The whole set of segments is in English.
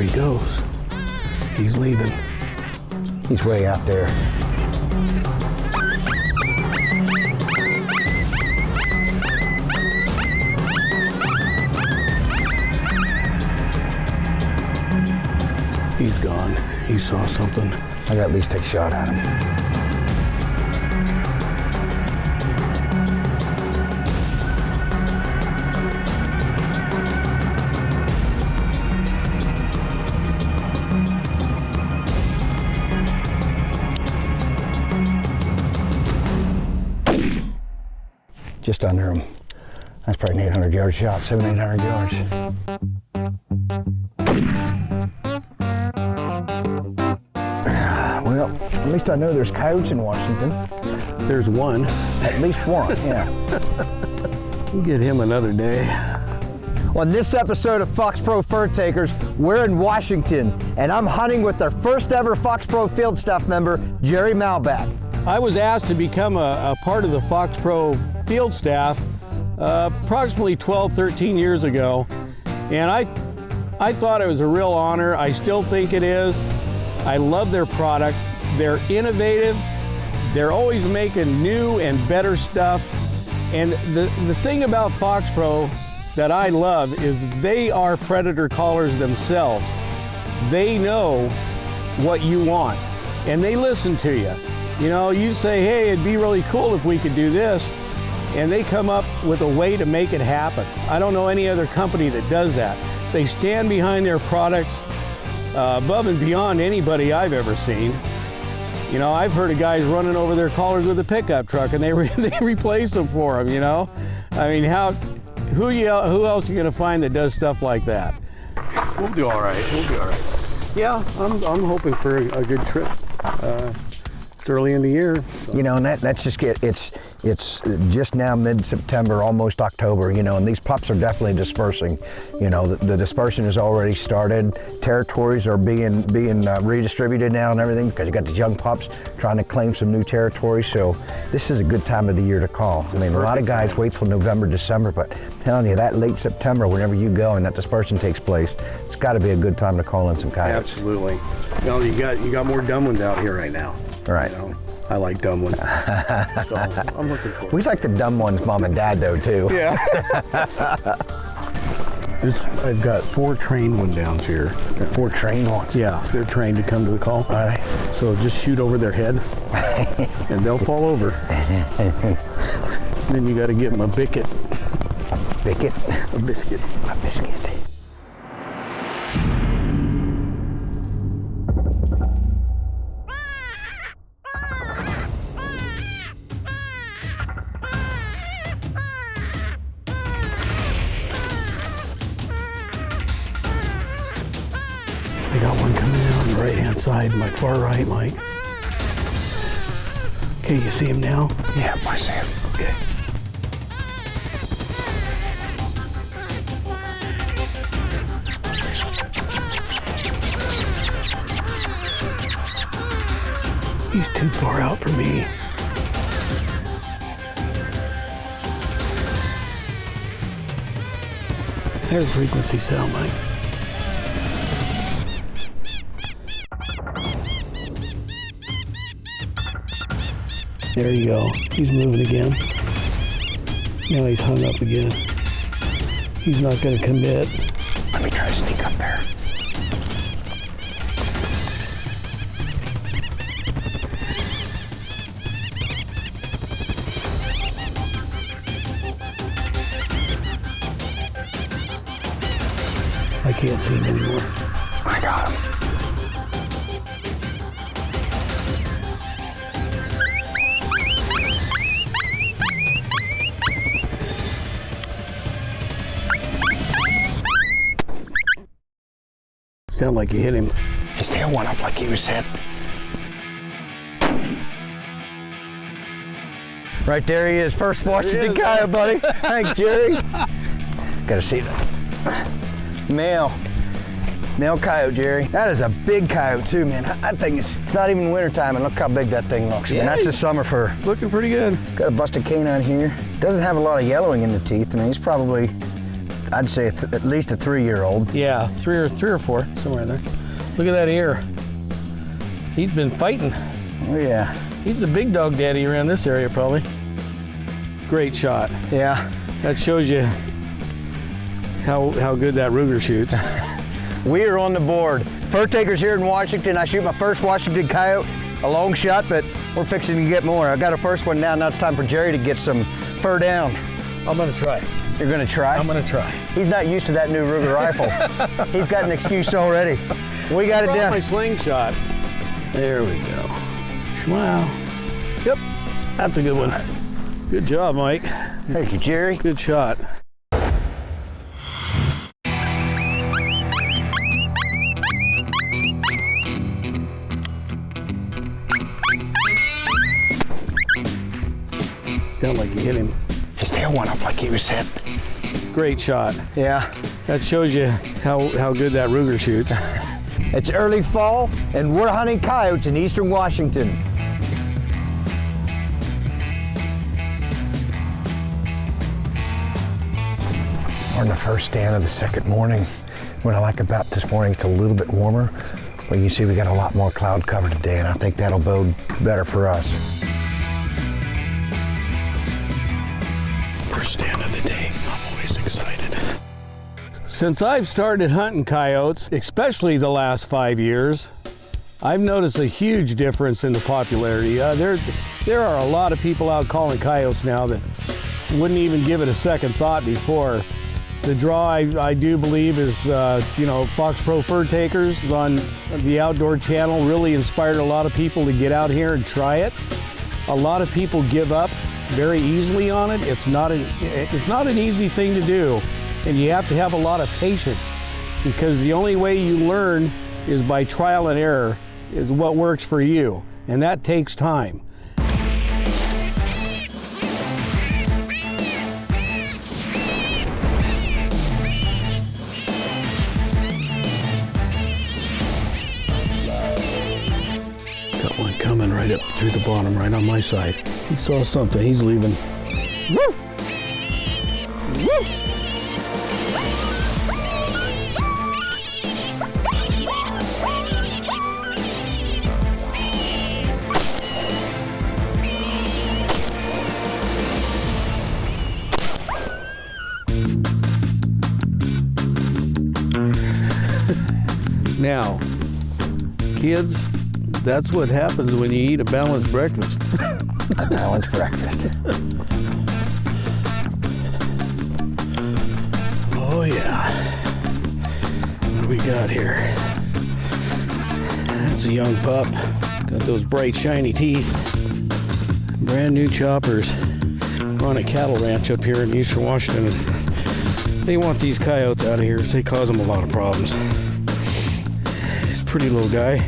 There he goes. He's leaving. He's way out there. He's gone. He saw something. I gotta at least take a shot at him. Just under him. That's probably an 800-yard shot, 700-800 yards. Well, at least I know there's coyotes in Washington. There's one. At least one, yeah. We'll get him another day. On this episode of FOXPRO Fur Takers, we're in Washington, and I'm hunting with our first ever FOXPRO field staff member, Jerry Malbeck. I was asked to become a part of the FOXPRO field staff approximately 12, 13 years ago. And I thought it was a real honor. I still think it is. I love their product. They're innovative. They're always making new and better stuff. And the thing about FOXPRO that I love is they are predator callers themselves. They know what you want and they listen to you. You know, you say, hey, it'd be really cool if we could do this, and they come up with a way to make it happen. I don't know any other company that does that. They stand behind their products above and beyond anybody I've ever seen. You know, I've heard of guys running over their collars with a pickup truck and they replace them for them, you know? I mean, who else are you gonna find that does stuff like that? We'll do all right, we'll do all right. Yeah, I'm hoping for a good trip. It's early in the year. So. You know, and that's just it's just now mid-September, almost October, you know, and these pups are definitely dispersing. You know, the dispersion has already started. Territories are being redistributed now and everything because you got these young pups trying to claim some new territory. So this is a good time of the year to call. I mean, a lot of guys wait till November, December, but I'm telling you, that late September, whenever you go and that dispersion takes place, it's got to be a good time to call in some coyotes. Absolutely. You know, you got more dumb ones out here right now. Right. You know, I like dumb ones. So I'm looking forward. We like the dumb ones, Mom and Dad, though, too. Yeah. I've got 4 trained one downs here. 4 trained ones? Yeah, they're trained to come to the call. Are they? So just shoot over their head and they'll fall over. Then you got to give them a bicket. A bicket? A biscuit. A biscuit. I got one coming in on the right-hand side, my far right, Mike. Okay, you see him now? Yeah, I see him. Okay. He's too far out for me. There's the frequency cell, Mike. There you go. He's moving again. Now he's hung up again. He's not going to commit. Let me try to sneak up there. I can't see him anymore. I got him. Sounded like you hit him. His tail went up like he was hit. Right there he is, first Washington coyote, buddy. Thanks, Jerry. Gotta see that. Male coyote, Jerry. That is a big coyote too, man. That thing it's not even wintertime, and look how big that thing looks. Yeah, that's a summer fur. It's looking pretty good. Got a busted canine here. Doesn't have a lot of yellowing in the teeth. I mean, he's probably I'd say at least a 3-year-old. Yeah, three or four, somewhere in there. Look at that ear. He's been fighting. Oh yeah. He's the big dog daddy around this area, probably. Great shot. Yeah. That shows you how good that Ruger shoots. We are on the board. Fur takers here in Washington. I shoot my first Washington coyote, a long shot, but we're fixing to get more. I got a first one now. Now it's time for Jerry to get some fur down. I'm gonna try. You're gonna try? I'm gonna try. He's not used to that new Ruger rifle. He's got an excuse already. We got it down. My slingshot. There we go. Smile. Yep, that's a good one. Good job, Mike. Thank you, Jerry. Good shot. Sound like you hit him. His tail went up like he was hit. Great shot. Yeah. That shows you how good that Ruger shoots. It's early fall, and we're hunting coyotes in eastern Washington. We're on the first stand of the second morning. What I like about this morning, it's a little bit warmer, but you see we got a lot more cloud cover today, and I think that'll bode better for us. First stand of the day. I'm always excited. Since I've started hunting coyotes, especially the last 5 years, I've noticed a huge difference in the popularity. There are a lot of people out calling coyotes now that wouldn't even give it a second thought before. The draw, I do believe, is FOXPRO Fur Takers on the Outdoor Channel really inspired a lot of people to get out here and try it. A lot of people give up very easily on it. It's not an easy thing to do, and you have to have a lot of patience, because the only way you learn is by trial and error, is what works for you, and that takes time. Got one coming right up through the bottom, right on my side. He saw something, he's leaving. Woo! Woo! Now, kids, that's what happens when you eat a balanced breakfast. A balanced breakfast. Oh yeah. What do we got here? That's a young pup. Got those bright shiny teeth. Brand new choppers. We're on a cattle ranch up here in eastern Washington. They want these coyotes out of here, so they cause them a lot of problems. He's a pretty little guy.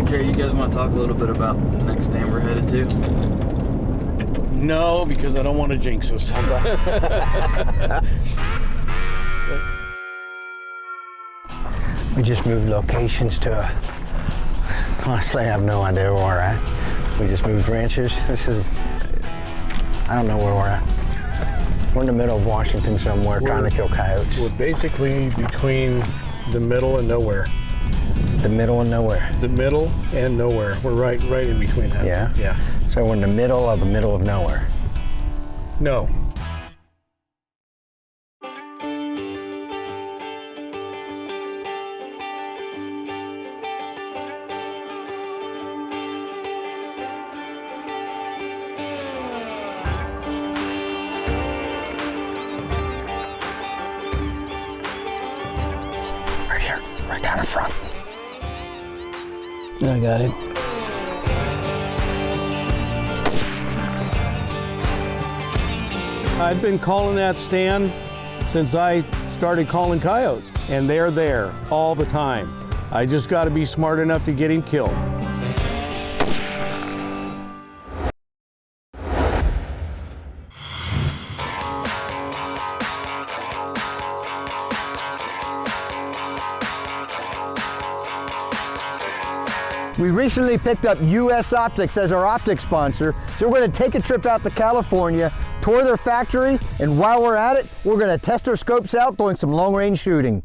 Jerry, you guys want to talk a little bit about the next stand we're headed to? No, because I don't want to jinx us. We just moved locations to honestly, I have no idea where we're at. We just moved ranches. I don't know where we're at. We're in the middle of Washington somewhere trying to kill coyotes. We're basically between the middle and nowhere. The middle and nowhere. The middle and nowhere. We're right in between that. Yeah? Yeah. So we're in the middle of nowhere. No. Right here, right down in front. I got him. I've been calling that stand since I started calling coyotes, and they're there all the time. I just got to be smart enough to get him killed. We recently picked up US Optics as our optics sponsor, so we're going to take a trip out to California, tour their factory, and while we're at it, we're going to test our scopes out doing some long-range shooting.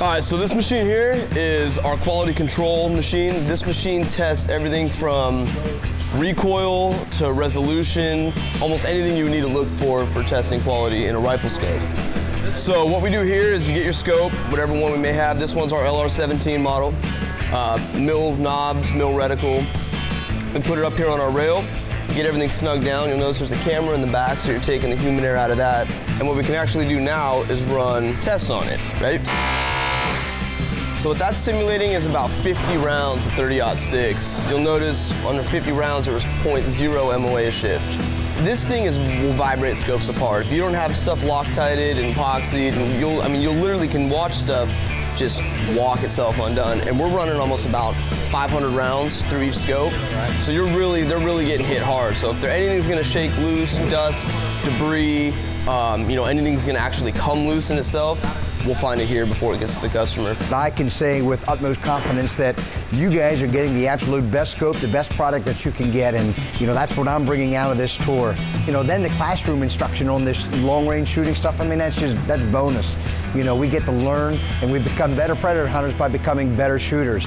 All right, so this machine here is our quality control machine. This machine tests everything from recoil to resolution, almost anything you would need to look for testing quality in a rifle scope. So what we do here is you get your scope, whatever one we may have. This one's our LR17 model. Mill knobs, mill reticle. We put it up here on our rail, get everything snug down. You'll notice there's a camera in the back, so you're taking the humid air out of that. And what we can actually do now is run tests on it, right? So what that's simulating is about 50 rounds of 30-06. You'll notice under 50 rounds there was 0.0 MOA shift. This thing will vibrate scopes apart. If you don't have stuff Loctited and epoxied, and you'll literally can watch stuff just walk itself undone. And we're running almost about 500 rounds through each scope. So they're really getting hit hard. So if anything's gonna shake loose, dust, debris, anything's gonna actually come loose in itself, we'll find it here before it gets to the customer. I can say with utmost confidence that you guys are getting the absolute best scope, the best product that you can get, and that's what I'm bringing out of this tour. Then the classroom instruction on this long-range shooting stuff, that's bonus. We get to learn, and we become better predator hunters by becoming better shooters.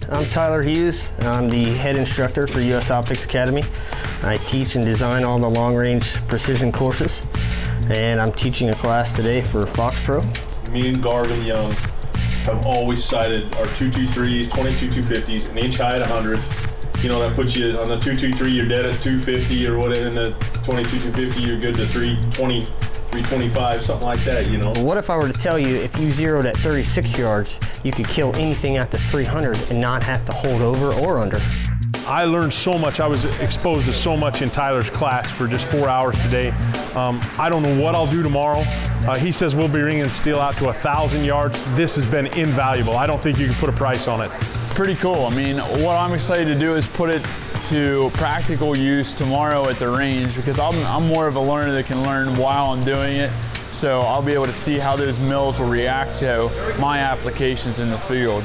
I'm Tyler Hughes. I'm the head instructor for US Optics Academy. I teach and design all the long-range precision courses. And I'm teaching a class today for FOXPRO. Me and Garvin Young have always sighted our 223s, 22-250s, an inch high at 100. That puts you on the 223, you're dead at 250 or whatever, and the 22-250, you're good to 320, 325, something like that, What if I were to tell you if you zeroed at 36 yards, you could kill anything at the 300 and not have to hold over or under? I learned so much. I was exposed to so much in Tyler's class for just 4 hours today. I don't know what I'll do tomorrow. He says we'll be ringing steel out to 1,000 yards. This has been invaluable. I don't think you can put a price on it. Pretty cool. What I'm excited to do is put it to practical use tomorrow at the range, because I'm more of a learner that can learn while I'm doing it. So I'll be able to see how those mills will react to my applications in the field.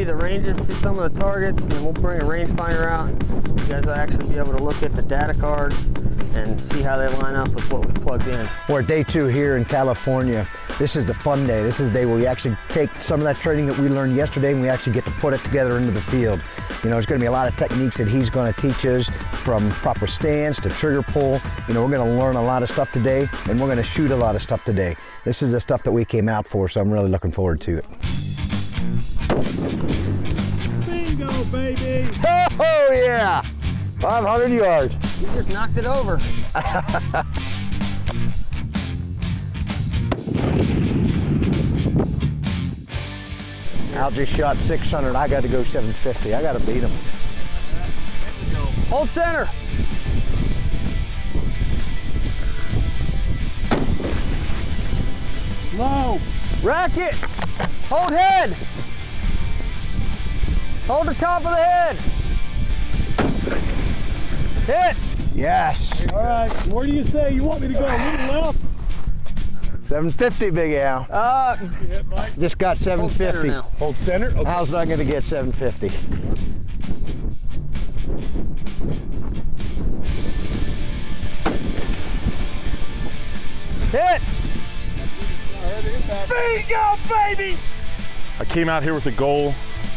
The ranges to some of the targets, and then we'll bring a rangefinder out. You guys will actually be able to look at the data cards and see how they line up with what we plugged in. We're at day 2 here in California. This is the fun day. This is the day where we actually take some of that training that we learned yesterday and we actually get to put it together into the field. There's going to be a lot of techniques that he's going to teach us, from proper stance to trigger pull. We're going to learn a lot of stuff today, and we're going to shoot a lot of stuff today. This is the stuff that we came out for, so I'm really looking forward to it. Bingo, baby! Oh yeah! 500 yards. You just knocked it over. Al just shot 600. I got to go 750. I got to beat him. Hold center. Low! Rack it. Hold head. Hold the top of the head. Hit. Yes. All right, where do you say you want me to go? A little left? 750, Big Al. Just got 750. Hold center. Okay. Al's not going to get 750. Hit. Bingo, baby! I came out here with a goal.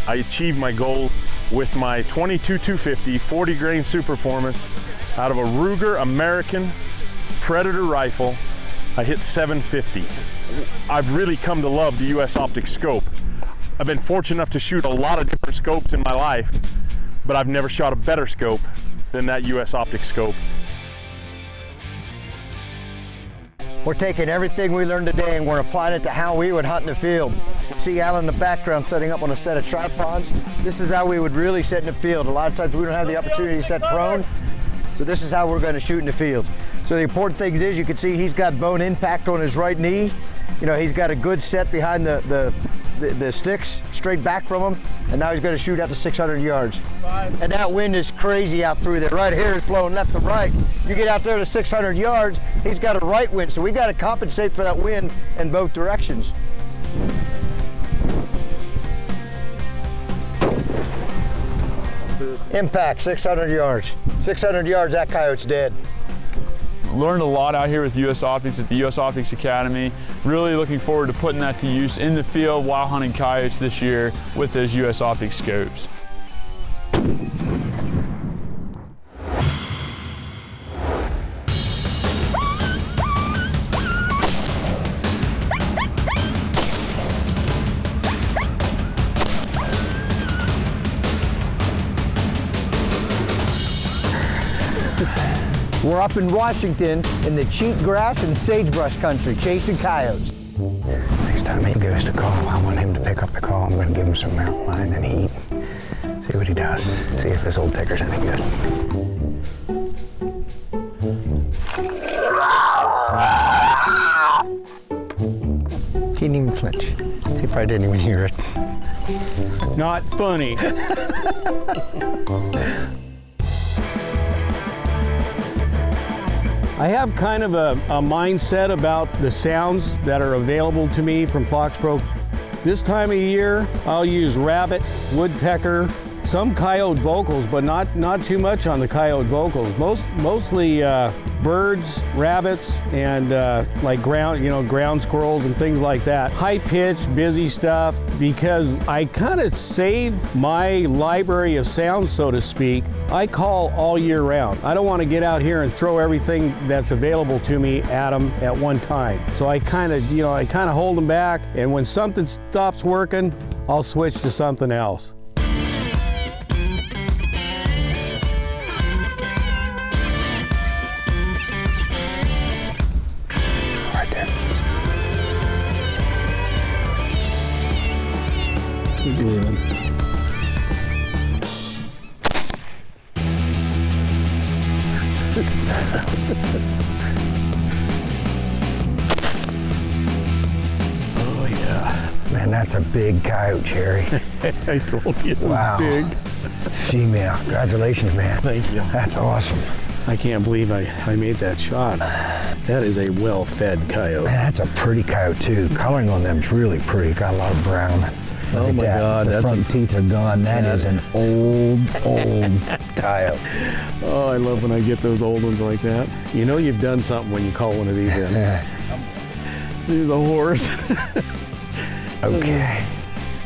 I achieved my goals with my 22-250 40 grain Superformance out of a Ruger American Predator rifle. I hit 750. I've really come to love the US Optics scope. I've been fortunate enough to shoot a lot of different scopes in my life, but I've never shot a better scope than that US Optics scope. We're taking everything we learned today and we're applying it to how we would hunt in the field. See Al in the background setting up on a set of tripods. This is how we would really set in the field. A lot of times we don't have the opportunity to set prone. So this is how we're going to shoot in the field. So the important thing is you can see he's got bone impact on his right knee. You know, he's got a good set behind the sticks straight back from him, and now he's going to shoot out to 600 yards. And that wind is crazy out through there. Right here is blowing left to right. You get out there to 600 yards, he's got a right wind, so we got to compensate for that wind in both directions. Impact, 600 yards. 600 yards, that coyote's dead. Learned a lot out here with US Optics at the US Optics Academy. Really looking forward to putting that to use in the field while hunting coyotes this year with those US Optics scopes. We're up in Washington in the cheatgrass and sagebrush country chasing coyotes. Next time he goes to call, I want him to pick up the call. I'm going to give him some mountain lion and eat. See what he does. See if this old ticker's any good. He didn't even flinch. He probably didn't even hear it. Not funny. I have kind of a mindset about the sounds that are available to me from FOXPRO. This time of year, I'll use rabbit, woodpecker, some coyote vocals, but not too much on the coyote vocals. Mostly birds, rabbits, and like ground squirrels and things like that. High pitched, busy stuff, because I kind of save my library of sounds, so to speak. I call all year round. I don't want to get out here and throw everything that's available to me at them at one time. So I kind of hold them back, and when something stops working, I'll switch to something else. Right there. Good. Oh yeah. Man, that's a big coyote, Jerry. I told you it was big. Female. Congratulations, man. Thank you. That's awesome. I can't believe I made that shot. That is a well-fed coyote. Man, that's a pretty coyote too. Coloring on them's really pretty. Got a lot of brown. Oh my God, the front teeth are gone. That is an old coyote. Oh, I love when I get those old ones like that. You know you've done something when you call one of these in. This is a horse. Okay.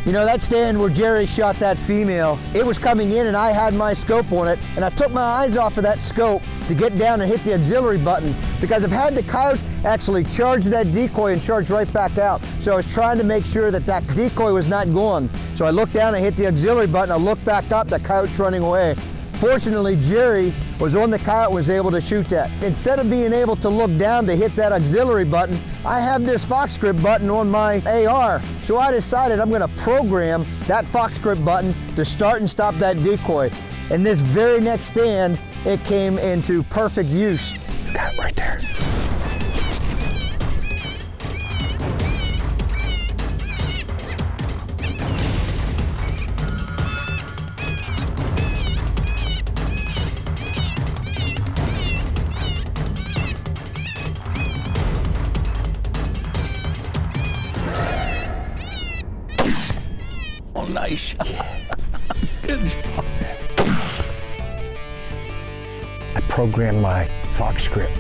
You know, that stand where Jerry shot that female, it was coming in and I had my scope on it, and I took my eyes off of that scope to get down and hit the auxiliary button, because I've had the coyotes actually charge that decoy and charge right back out. So I was trying to make sure that that decoy was not gone. So I looked down and hit the auxiliary button, I looked back up, the coyote's running away. Fortunately, Jerry was on the coyote, was able to shoot that. Instead of being able to look down to hit that auxiliary button, I have this Fox grip button on my AR. So I decided I'm gonna program that Fox grip button to start and stop that decoy. And this very next stand, it came into perfect use. It's got it right there. Oh, nice shot. Good job. I programmed my Fox script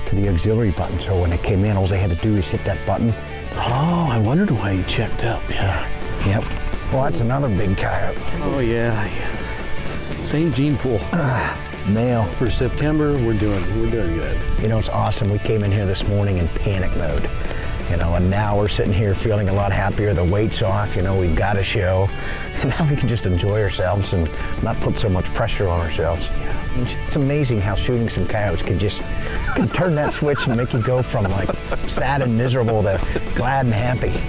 to the auxiliary button, so when it came in, all they had to do is hit that button. Oh, I wondered why you checked up. Yeah. Yep. Well, that's another big coyote. Oh yeah, yes. Same gene pool. Male. For September, we're doing good. You know, it's awesome. We came in here this morning in panic mode. You know, and now we're sitting here feeling a lot happier. The weight's off, you know, we've got a show. And now we can just enjoy ourselves and not put so much pressure on ourselves. It's amazing how shooting some coyotes can turn that switch and make you go from like sad and miserable to glad and happy.